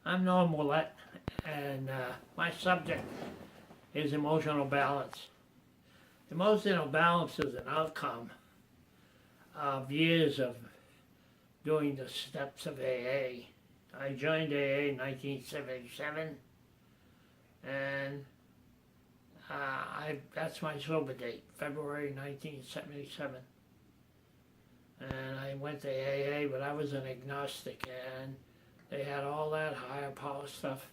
I'm Norm Willett, and my subject is emotional balance. Emotional balance is an outcome of years of doing the steps of AA. I joined AA in 1977, and that's my sober date, February 1977. And I went to AA, but I was an agnostic, and they had all that higher power stuff,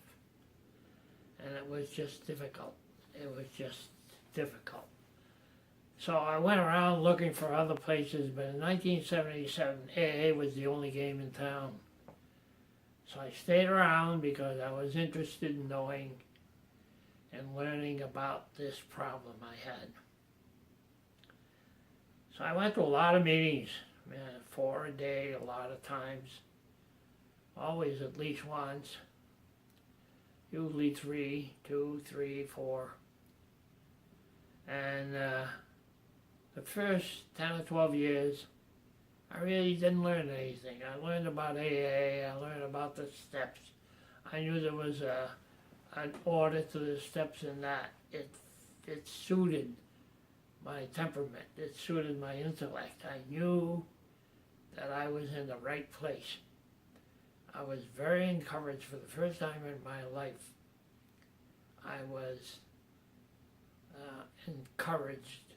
and it was just difficult. It was just difficult. So I went around looking for other places, but in 1977, AA was the only game in town. So I stayed around because I was interested in knowing and learning about this problem I had. So I went to a lot of meetings, 4 a day, a lot of times, always at least once, usually 3, 2, 3, 4. And the first 10 or 12 years, I really didn't learn anything. I learned about AA, I learned about the steps. I knew there was an order to the steps and that it suited my temperament, it suited my intellect. I knew that I was in the right place. I was very encouraged for the first time in my life. I was encouraged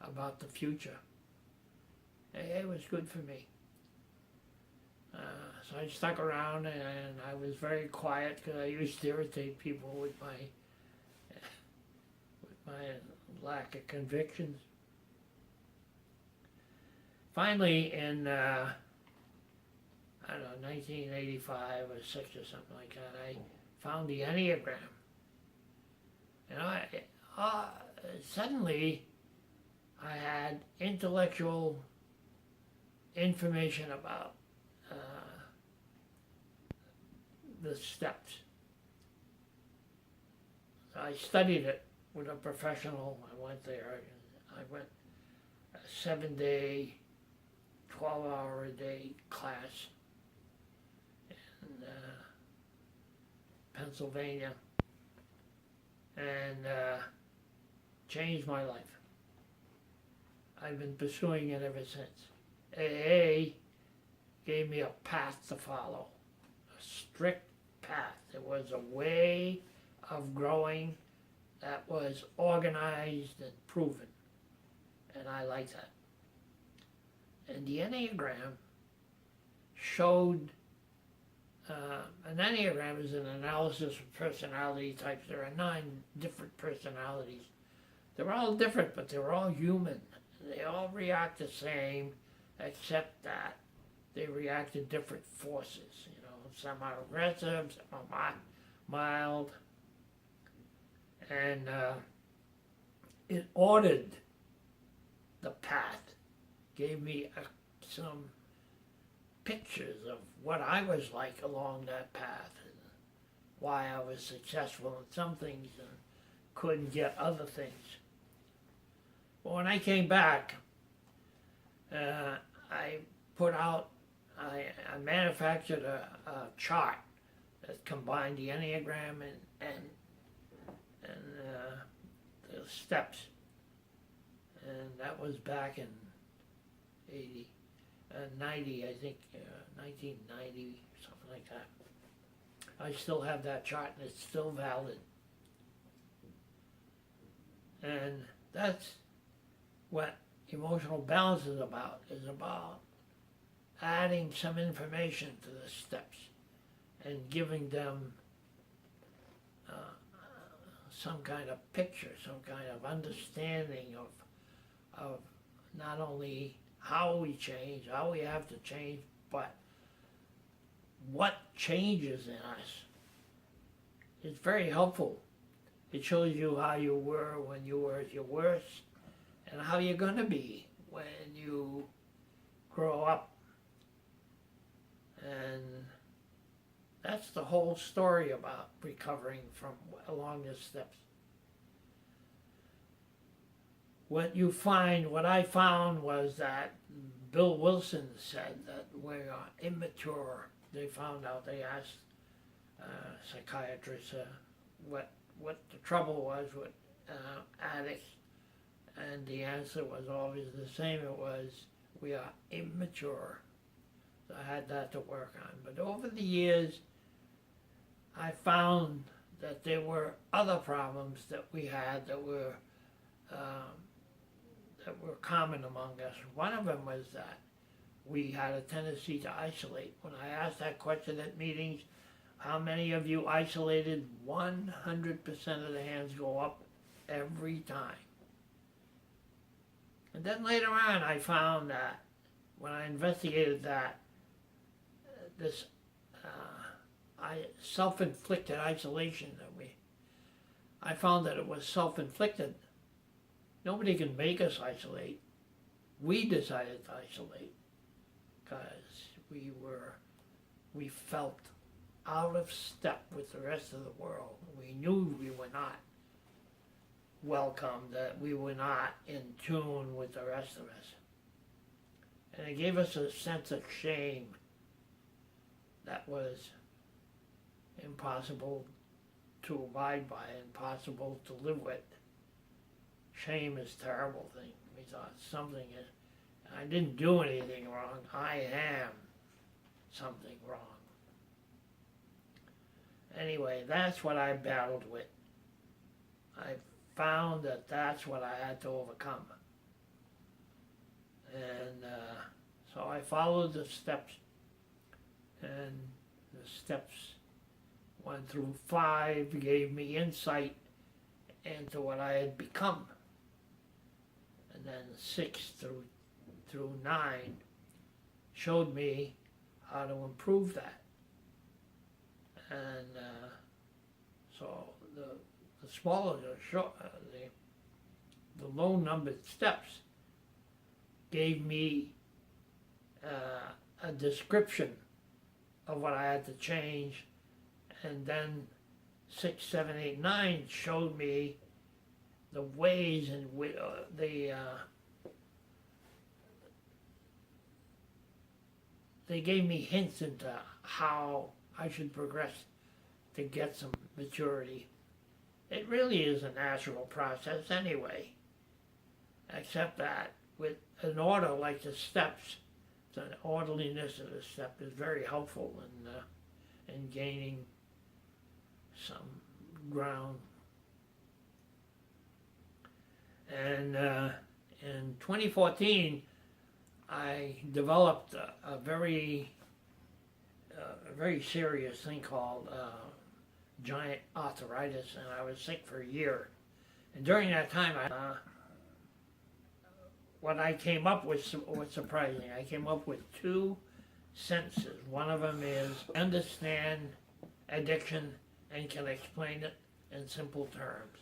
about the future. AA was good for me. So I stuck around, and I was very quiet because I used to irritate people with my lack of convictions. Finally, in I don't know, 1985 or 6 or something like that, I found the Enneagram. And suddenly I had intellectual information about the steps. I studied it with a professional. I went there. I went a 7-day, 12-hour-a-day class in Pennsylvania, and changed my life. I've been pursuing it ever since. AA gave me a path to follow, a strict path. It was a way of growing that was organized and proven, and I like that. And the Enneagram showed, an Enneagram is an analysis of personality types. There are 9 different personalities. They're all different, but they're all human. They all react the same, except that they react to different forces. You know, some are aggressive, some are mild, and it ordered the path, gave me some pictures of what I was like along that path, and why I was successful in some things and couldn't get other things. But when I came back, I manufactured a chart that combined the Enneagram and the steps, and that was back in 90, I think, 1990, something like that. I still have that chart, and it's still valid. And that's what emotional balance is about adding some information to the steps and giving them some kind of picture, some kind of understanding of not only how we change, how we have to change, but what changes in us. It's very helpful. It shows you how you were when you were at your worst and how you're going to be when you grow up. And that's the whole story about recovering from along the steps. What I found was that Bill Wilson said that we are immature. They found out, they asked psychiatrist what the trouble was with addicts, and the answer was always the same. It was, we are immature. So I had that to work on. But over the years, I found that there were other problems that we had that were common among us. One of them was that we had a tendency to isolate. When I asked that question at meetings, how many of you isolated? 100% of the hands go up every time. And then later on, I found that when I investigated that, this self-inflicted isolation I found that it was self-inflicted. Nobody can make us isolate. We decided to isolate because we felt out of step with the rest of the world. We knew we were not welcome, that we were not in tune with the rest of us. And it gave us a sense of shame that was impossible to abide by, impossible to live with. Shame is a terrible thing. We thought something is, I didn't do anything wrong, I am something wrong. Anyway, that's what I battled with. I found that that's what I had to overcome. And so I followed the steps, and the steps 1 through 5 gave me insight into what I had become. And then 6 through 9 showed me how to improve that. And so the smaller, the low-numbered steps gave me a description of what I had to change, and then 6, 7, 8, 9 showed me the ways in which they gave me hints into how I should progress to get some maturity. It really is a natural process anyway, except that with an order like the steps, the orderliness of the step is very helpful in gaining some ground. And in 2014, I developed a very serious thing called giant arthritis, and I was sick for a year. And during that time, what I came up with was surprising. I came up with 2 sentences. One of them is, understand addiction and can explain it in simple terms.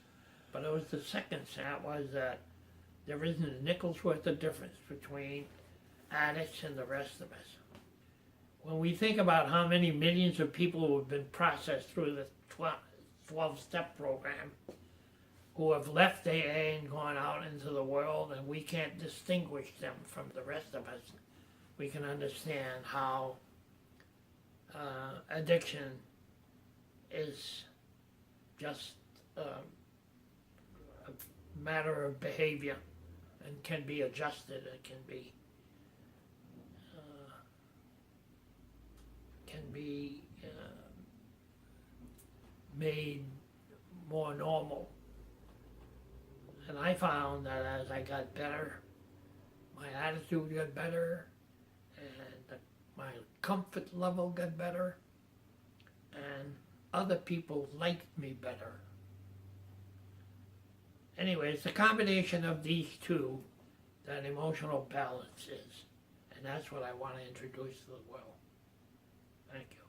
But it was the second sentence was that there isn't a nickel's worth of difference between addicts and the rest of us. When we think about how many millions of people who have been processed through the 12-step program, who have left AA and gone out into the world, and we can't distinguish them from the rest of us, we can understand how addiction is just a matter of behavior and can be adjusted. It can be made more normal. And I found that as I got better, my attitude got better, and my comfort level got better, and other people liked me better. Anyway, it's a combination of these 2 that emotional balance is, and that's what I want to introduce to the world. Thank you.